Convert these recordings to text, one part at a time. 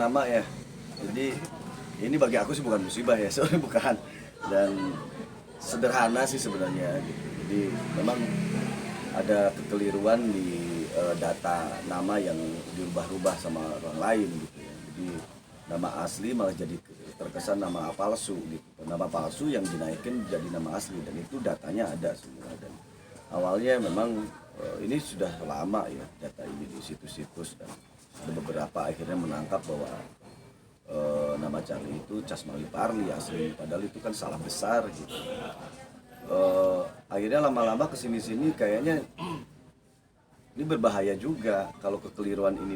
nama ya. Jadi ini bagi aku sih bukan musibah ya, soalnya bukan. Dan sederhana sih sebenarnya gitu. Jadi memang ada kekeliruan di data nama yang dirubah-rubah sama orang lain gitu ya. Jadi nama asli malah jadi terkesan nama palsu gitu. Nama palsu yang dinaikin jadi nama asli dan itu datanya ada semua. Dan awalnya memang ini sudah lama ya data ini di situs-situs dan ada beberapa akhirnya menangkap bahwa nama Charlie itu Casmali Parli asli, padahal itu kan salah besar gitu. Akhirnya lama-lama kesini-sini kayaknya ini berbahaya juga kalau kekeliruan ini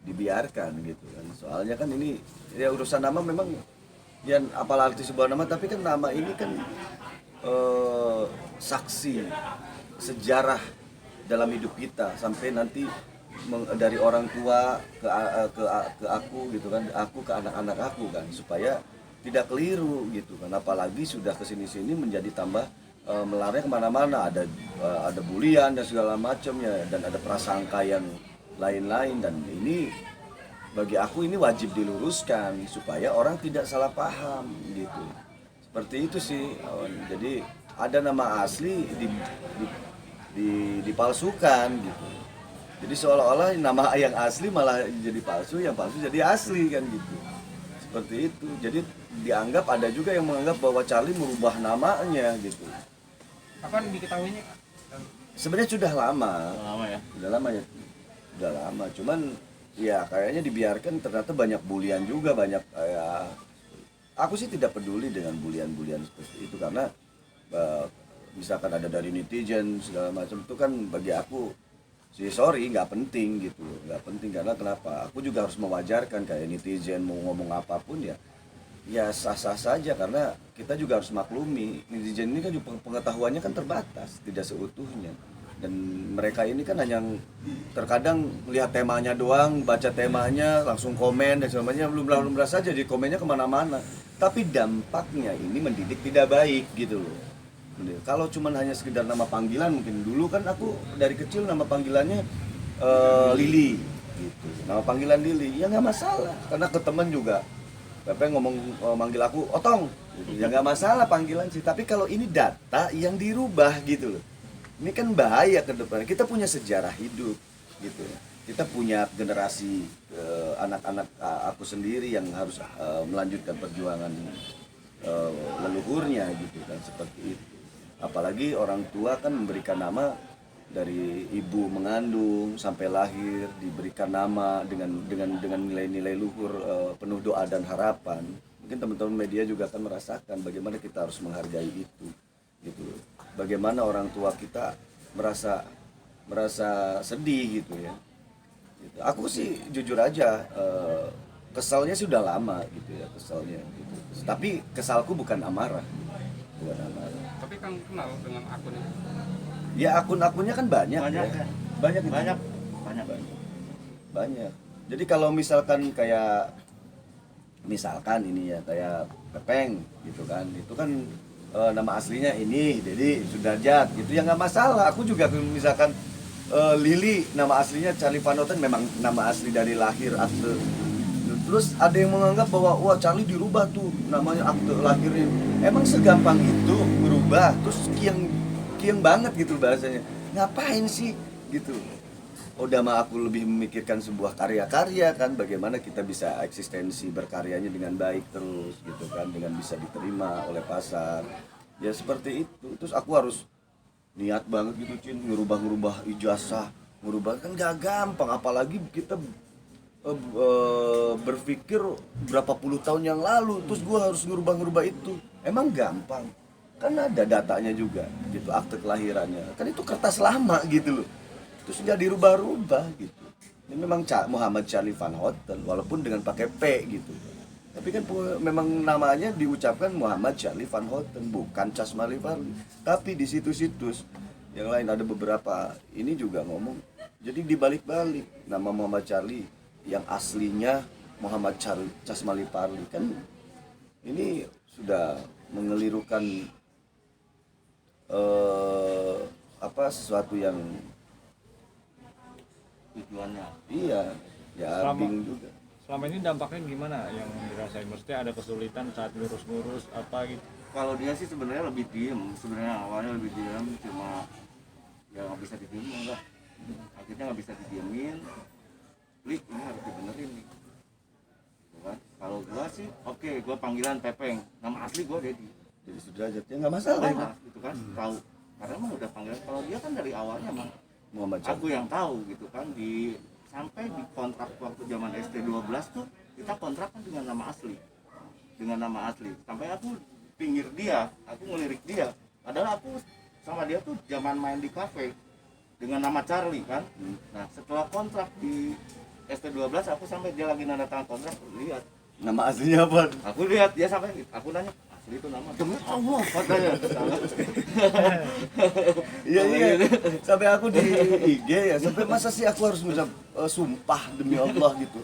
dibiarkan gitu kan. Soalnya kan ini ya urusan nama memang ya apalah arti sebuah nama, tapi kan nama ini kan saksi sejarah dalam hidup kita sampai nanti dari orang tua ke aku gitu kan, aku ke anak-anak aku kan, supaya tidak keliru gitu kan. Apalagi sudah kesini-sini menjadi tambah melarnya kemana-mana, ada bulian dan segala macamnya, dan ada prasangka yang lain-lain. Dan ini bagi aku ini wajib diluruskan supaya orang tidak salah paham gitu. Seperti itu sih. Jadi ada nama asli dipalsukan gitu. Jadi seolah-olah nama yang asli malah jadi palsu, yang palsu jadi asli kan gitu. Seperti itu. Jadi dianggap, ada juga yang menganggap bahwa Charlie merubah namanya gitu. Kapan diketahuinya? Sebenarnya sudah lama. Lama ya. Sudah lama ya. Sudah lama. Cuman ya kayaknya dibiarkan, ternyata banyak bulian juga, banyak ya. Aku sih tidak peduli dengan bulian-bulian seperti itu karena misalkan ada dari netizen segala macam, itu kan bagi aku sih sorry, nggak penting gitu, nggak penting. Karena kenapa? Aku juga harus mewajarkan, kayak netizen mau ngomong apapun ya sah-sah saja, karena kita juga harus maklumi netizen ini kan juga pengetahuannya kan terbatas, tidak seutuhnya. Dan mereka ini kan hanya terkadang lihat temanya doang, baca temanya langsung komen dan sebagainya, belum saja di komennya kemana-mana. Tapi dampaknya ini mendidik tidak baik gitu loh. Kalau cuma hanya sekedar nama panggilan, mungkin dulu kan aku dari kecil nama panggilannya Lili gitu, nama panggilan Lili ya nggak masalah, karena ke temen juga Pepe ngomong manggil aku Otong gitu. Ya nggak masalah panggilan sih, tapi kalau ini data yang dirubah gitu loh, ini kan bahaya ke depan. Kita punya sejarah hidup gitu, kita punya generasi anak-anak aku sendiri yang harus melanjutkan perjuangan leluhurnya gitu kan, seperti itu. Apalagi orang tua kan memberikan nama dari ibu mengandung sampai lahir, diberikan nama dengan nilai-nilai luhur, penuh doa dan harapan. Mungkin teman-teman media juga akan merasakan bagaimana kita harus menghargai itu gitu. Bagaimana orang tua kita merasa sedih gitu ya gitu. Aku sih jujur aja kesalnya sudah lama gitu ya, kesalnya gitu. Tapi kesalku bukan amarah. Tapi Kang kenal dengan akunnya? Ya akun-akunnya kan banyak Banyak ya. ya. Banyak gitu. Banyak. Jadi kalau misalkan kayak misalkan ini ya kayak Pepeng gitu kan, itu kan nama aslinya ini, jadi Sudarjat gitu ya nggak masalah. Aku juga misalkan Lili nama aslinya Charlie Van Houten, memang nama asli dari lahir akte. Terus ada yang menganggap bahwa wah Charlie dirubah tuh namanya akte lahirnya. Emang segampang itu berubah? Terus kiang banget gitu bahasanya. Ngapain sih gitu? Udah mah aku lebih memikirkan sebuah karya-karya kan, bagaimana kita bisa eksistensi berkaryanya dengan baik terus gitu kan, dengan bisa diterima oleh pasar. Ya seperti itu. Terus aku harus niat banget gitu Cin, ngerubah ijazah, ngerubah kan gak gampang, apalagi kita berpikir berapa puluh tahun yang lalu, terus gue harus ngerubah itu, emang gampang? Kan ada datanya juga gitu, akte kelahirannya, kan itu kertas lama gitu loh, terus nggak dirubah-rubah gitu. Ini memang Muhammad Charlie Van Houten walaupun dengan pakai P gitu, tapi kan memang namanya diucapkan Muhammad Charlie Van Houten, bukan Casmali Parli. Tapi di situs-situs yang lain ada beberapa ini juga ngomong, jadi dibalik-balik nama Muhammad Charlie yang aslinya Muhammad Casmali Parli. Kan ini sudah mengelirukan sesuatu yang Tujuannya. iya ya bingung juga. selama ini dampaknya gimana yang dirasain? Maksudnya ada kesulitan saat ngurus-ngurus apa gitu? Kalau dia sih sebenarnya lebih diem, sebenarnya awalnya lebih diem, cuma ya nggak bisa didiemin enggak, akhirnya nggak bisa didiemin. Li, ini harus dibenerin nih. Gitu kan? Kalau gua sih oke, gua panggilan Pepeng, nama asli gua Dedi. Jadi Sudrajat ya nggak masalah itu. Nah, gitu kan, tahu. Karena emang udah panggilan. Kalau dia kan dari awalnya emang Muhammad Syah. aku yang tahu gitu kan, sampai di kontrak waktu zaman ST12 tuh kita kontrak kan dengan nama asli, sampai aku pinggir dia, aku ngelirik dia, padahal aku sama dia tuh zaman main di kafe dengan nama Charlie kan. Nah setelah kontrak di ST12 aku sampai dia lagi nanda tangan kontrak, lihat Nama aslinya apa? aku lihat dia sampai aku nanya asli itu nama demi Allah katanya. Iya. Sampai aku di IG ya, sampai masa sih aku harus ngucap sumpah demi Allah gitu.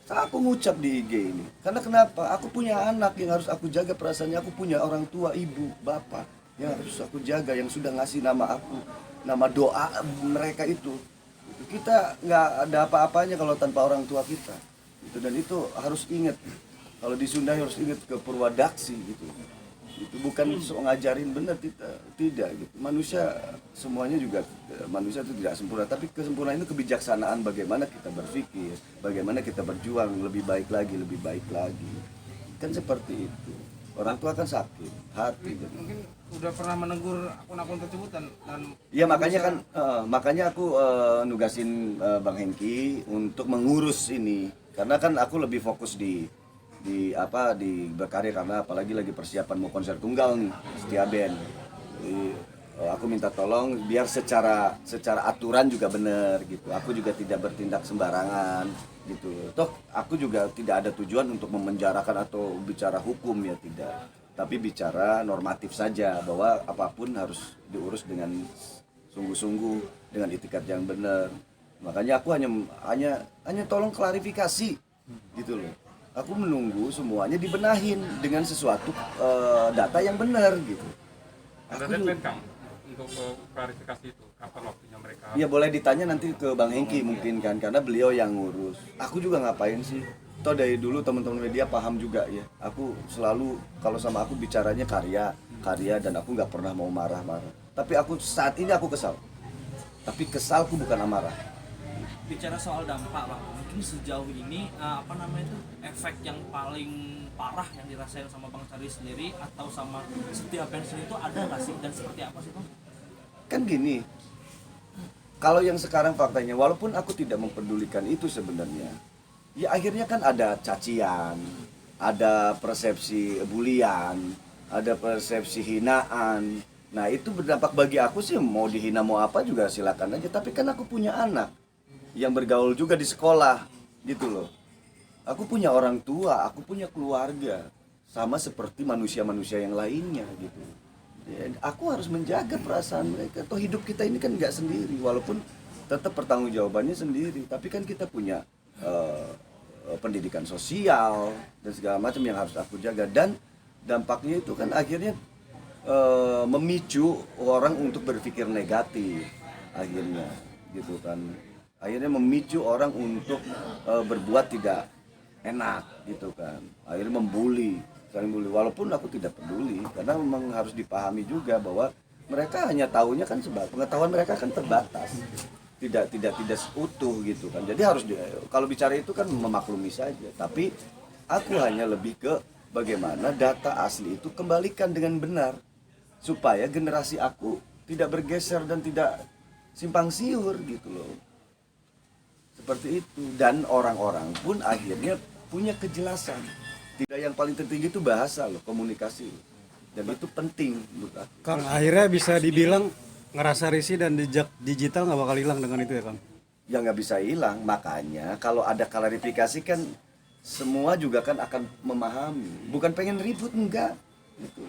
Aku ngucap di IG ini. Karena kenapa? Aku punya anak yang harus aku jaga perasaannya. Aku punya orang tua, ibu, bapak yang harus aku jaga, yang sudah ngasih nama aku, nama doa mereka itu. Kita nggak ada apa-apanya kalau tanpa orang tua kita. Dan itu harus ingat. Kalau di Sunda harus ingat ke Purwadaksi gitu. Itu bukan sok ngajarin benar tidak gitu. Manusia semuanya juga, manusia itu tidak sempurna, tapi kesempurnaan itu kebijaksanaan bagaimana kita berpikir, bagaimana kita berjuang lebih baik lagi. Kan seperti itu. Orang tua kan sakit hati gitu. Mungkin udah pernah menegur akun-akun tersebut dan Iya makanya aku nugasin Bang Hengki untuk mengurus ini, karena kan aku lebih fokus di berkarya, karena apalagi lagi persiapan mau konser tunggal nih Setia Band. Jadi, aku minta tolong biar secara aturan juga benar gitu. Aku juga tidak bertindak sembarangan gitu. Toh aku juga tidak ada tujuan untuk memenjarakan atau bicara hukum ya, tidak. Tapi bicara normatif saja, bahwa apapun harus diurus dengan sungguh-sungguh, dengan itikat yang benar. Makanya aku hanya tolong klarifikasi gitu loh. Aku menunggu semuanya dibenahin dengan sesuatu data yang benar gitu. ada deadline Kang untuk klarifikasi itu, kapan waktunya mereka? Ya boleh ditanya nanti ke Bang Hengki mungkin kan, karena beliau yang ngurus. Aku juga ngapain sih? Toh dari dulu teman-teman media paham juga ya. Aku selalu kalau sama aku bicaranya karya dan aku nggak pernah mau marah-marah. Tapi saat ini aku kesal. Tapi kesalku bukan amarah. Bicara soal dampak Bang, mungkin sejauh ini efek yang paling parah yang dirasain sama Bang Charlie sendiri atau sama Setia Band sendiri itu ada nggak sih, dan seperti apa sih Bang? Kan gini, kalau yang sekarang faktanya, walaupun aku tidak mempedulikan itu sebenarnya, ya akhirnya kan ada cacian, ada persepsi bulian, ada persepsi hinaan. Nah itu berdampak bagi aku sih, mau dihina mau apa juga silakan aja. Tapi kan aku punya anak yang bergaul juga di sekolah gitu loh. Aku punya orang tua, aku punya keluarga, sama seperti manusia-manusia yang lainnya gitu. Ya, aku harus menjaga perasaan mereka. Toh hidup kita ini kan nggak sendiri, walaupun tetap pertanggungjawabannya sendiri. Tapi kan kita punya pendidikan sosial dan segala macam yang harus aku jaga. Dan dampaknya itu kan akhirnya memicu orang untuk berpikir negatif akhirnya gitu kan. Akhirnya memicu orang untuk berbuat tidak enak gitu kan. Akhirnya saling bully. Walaupun aku tidak peduli, karena memang harus dipahami juga bahwa mereka hanya tahunya kan pengetahuan mereka kan terbatas, tidak utuh gitu kan. Jadi harus kalau bicara itu kan memaklumi saja. Tapi aku hanya lebih ke bagaimana data asli itu kembalikan dengan benar, supaya generasi aku tidak bergeser dan tidak simpang siur gitu loh. Seperti itu, dan orang-orang pun akhirnya punya kejelasan. Tidak, yang paling tertinggi itu bahasa loh, komunikasi, dan itu penting menurut aku. Kang, akhirnya bisa dibilang ngerasa risih dan jejak digital nggak bakal hilang dengan itu ya Kang? Ya nggak bisa hilang, makanya kalau ada klarifikasi kan semua juga kan akan memahami. Bukan pengen ribut, enggak gitu.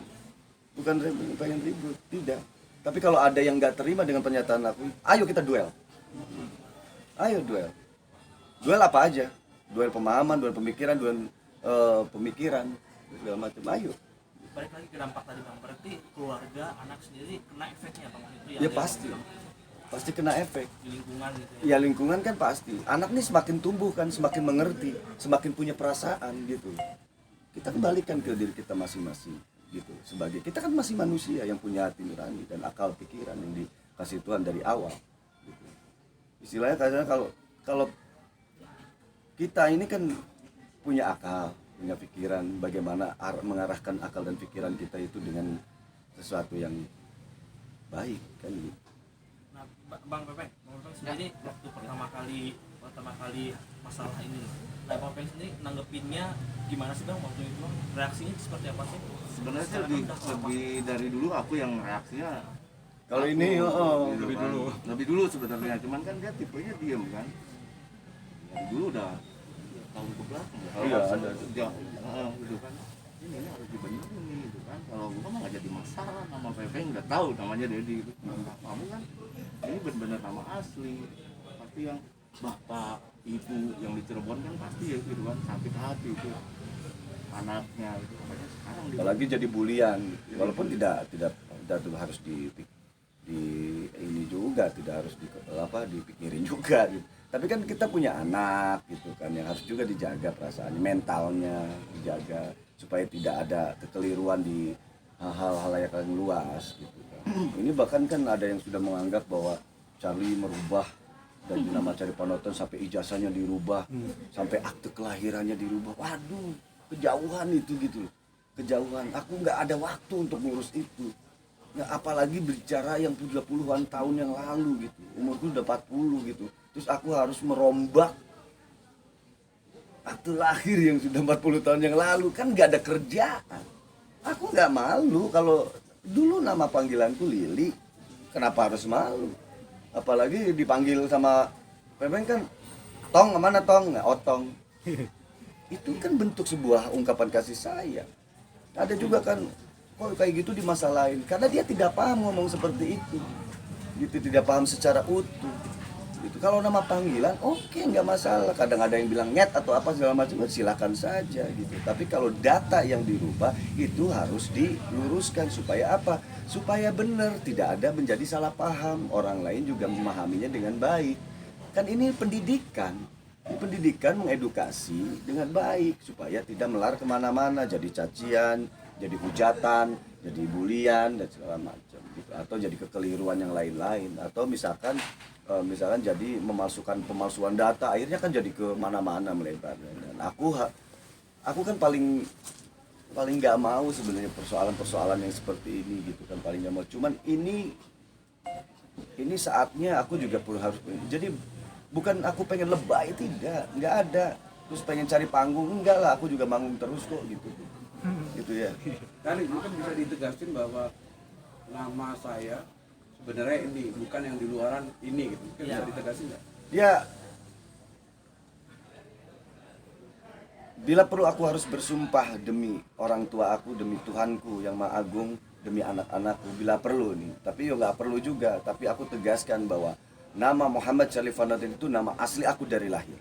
Bukan pengen ribut, tidak. Tapi kalau ada yang nggak terima dengan pernyataan aku, ayo kita duel. Ayo duel. Duel apa aja? Duel pemahaman, duel pemikiran, pemikiran, segala macam. Ayo. Balik lagi ke dampak tadi Bang, berarti keluarga, anak sendiri kena efeknya Bang? Itu yang Ya pasti. pasti kena efek. di lingkungan gitu Ya ya. lingkungan kan pasti. Anak nih semakin tumbuh kan, semakin mengerti, semakin punya perasaan gitu. Kita kembalikan ke diri kita masing-masing gitu. Sebagai kita kan masih manusia yang punya hati nurani dan akal pikiran yang dikasih Tuhan dari awal. Gitu. Istilahnya kadang kalau kita ini kan punya akal, punya pikiran, bagaimana mengarahkan akal dan pikiran kita itu dengan sesuatu yang baik kan gitu. Nah, Bang Pepe sendiri waktu pertama kali masalah ini, nah Bang Pepe sendiri nanggepinnya gimana sih Bang waktu itu? Reaksinya seperti apa sih? Sebenarnya Secara lebih udah lama. dari dulu aku yang reaksinya Kalau aku, ini gitu lebih kan. dulu. Lebih dulu sebenarnya, cuman kan dia tipenya diem kan. Dari dulu udah tahun ke belakang ya. Iya, Kalau ada. sejak gitu kan. Ini harus dibenerin nih gitu kan. Kalau gua mah nggak jadi masalah, nama Pepeng udah tahu namanya Dedi gitu. Nah, kamu kan ini benar-benar nama asli. Pasti yang bapak, ibu yang di Cirebon kan pasti ya gitu kan sakit hati itu anaknya itu. Makanya sekarang Apalagi jadi bulian, walaupun tidak harus di ini juga, tidak harus dipikirin juga gitu. Tapi kan kita punya anak gitu kan yang harus juga dijaga perasaannya, mentalnya dijaga supaya tidak ada kekeliruan di hal-hal yang luas gitu kan. Ini bahkan kan ada yang sudah menganggap bahwa Charlie merubah dari nama Charlie Panonton sampai ijazahnya dirubah, sampai akte kelahirannya dirubah. Waduh, kejauhan itu gitu. Kejauhan. Aku nggak ada waktu untuk ngurus itu. Ya, apalagi bicara yang 30-an tahun yang lalu gitu. Umurku udah 40 gitu. Terus aku harus merombak akte lahir yang sudah 40 tahun yang lalu. Kan nggak ada kerjaan. Aku nggak malu kalau dulu nama panggilanku Lili. Kenapa harus malu? Apalagi dipanggil sama Pepeng kan, Tong, mana Tong? Nggak, Otong. Itu kan bentuk sebuah ungkapan kasih sayang. Ada juga kan, kok kayak gitu dimasalahin. Karena dia tidak paham ngomong seperti itu. Gitu, tidak paham secara utuh. Gitu. Kalau nama panggilan, oke, nggak masalah. Kadang ada yang bilang nyet atau apa segala macam, silakan saja gitu. Tapi kalau data yang dirubah itu harus diluruskan supaya apa? Supaya benar, tidak ada menjadi salah paham. Orang lain juga memahaminya dengan baik. Kan ini pendidikan. Pendidikan mengedukasi dengan baik supaya tidak melar kemana-mana, jadi cacian, jadi hujatan, jadi bulian dan segala macam gitu. Atau jadi kekeliruan yang lain-lain, atau misalkan jadi pemalsuan data, akhirnya kan jadi ke mana-mana melebar. Dan aku kan paling nggak mau sebenarnya persoalan-persoalan yang seperti ini gitu kan, paling nggak mau. Cuman ini saatnya aku juga harus, jadi bukan aku pengen lebay, nggak ada. Terus pengen cari panggung, enggak lah, aku juga manggung terus kok gitu. Gitu ya. Kali mungkin bisa ditegaskan bahwa nama saya sebenarnya ini bukan yang di luaran ini gitu. Mungkin bisa ditegaskan nggak? Ya, bila perlu aku harus bersumpah demi orang tua aku, demi Tuhanku yang Maha Agung, demi anak-anakku, bila perlu nih. Tapi ya nggak perlu juga, tapi aku tegaskan bahwa nama Muhammad Charlie Panonton itu nama asli aku dari lahir.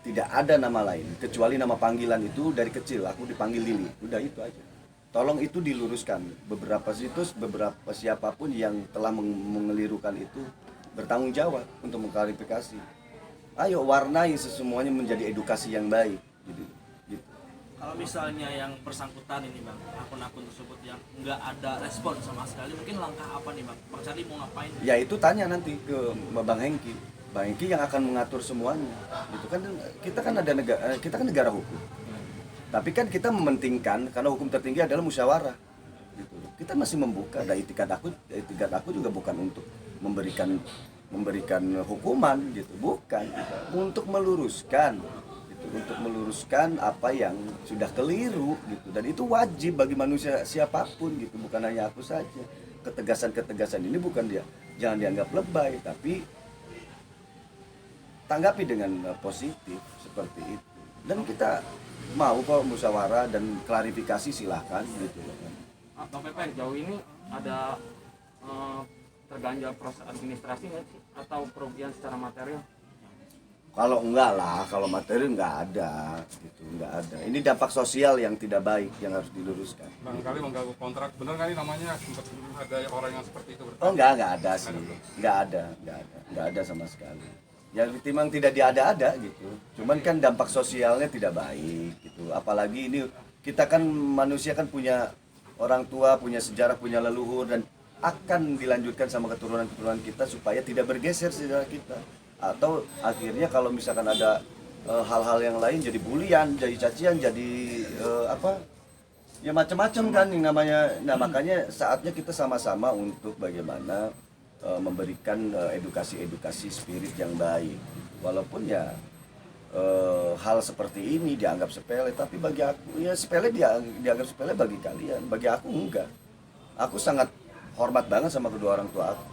Tidak ada nama lain, kecuali nama panggilan itu dari kecil, aku dipanggil Lili. Udah itu aja. Tolong itu diluruskan. Beberapa situs, beberapa siapapun yang telah mengelirukan itu bertanggung jawab untuk mengklarifikasi. Ayo warnai semuanya menjadi edukasi yang baik. Gitu. Kalau misalnya yang bersangkutan ini Bang, akun-akun tersebut yang nggak ada respon sama sekali, mungkin langkah apa nih Bang? Bang Charlie mau ngapain? Ya itu tanya nanti ke Bang Hengki. Bang Hengki yang akan mengatur semuanya. Gitu kan, kita kan negara hukum. Tapi kan kita mementingkan karena hukum tertinggi adalah musyawarah. Gitu. Kita masih membuka, dan itikat aku juga bukan untuk memberikan hukuman gitu, bukan gitu. Untuk meluruskan apa yang sudah keliru gitu, dan itu wajib bagi manusia siapapun gitu, bukan hanya aku saja. Ketegasan ini jangan dianggap lebay, tapi tanggapi dengan positif seperti itu. Dan kita mau kok musyawarah dan klarifikasi, silahkan gitu kan. Bang Pepe, jauh ini ada terganjal proses administrasi nggak sih atau kerugian secara material? Kalau enggak lah, kalau materi enggak ada gitu, enggak ada. Ini dampak sosial yang tidak baik yang harus diluruskan. Barangkali mengganggu kontrak, bener kali namanya sempat ada orang yang seperti itu Oh nggak ada sih, nggak ada sama sekali. Ya memang tidak diada-ada gitu. Cuman kan dampak sosialnya tidak baik gitu. Apalagi ini kita kan manusia kan punya orang tua, punya sejarah, punya leluhur dan akan dilanjutkan sama keturunan-keturunan kita supaya tidak bergeser sejarah kita. Atau akhirnya kalau misalkan ada hal-hal yang lain jadi bulian, jadi cacian, jadi ya macam-macam kan yang namanya. Nah makanya saatnya kita sama-sama untuk bagaimana memberikan edukasi spirit yang baik. Walaupun ya hal seperti ini dianggap sepele, tapi bagi aku ya sepele, dianggap sepele bagi kalian, bagi aku enggak. Aku sangat hormat banget sama kedua orang tua aku.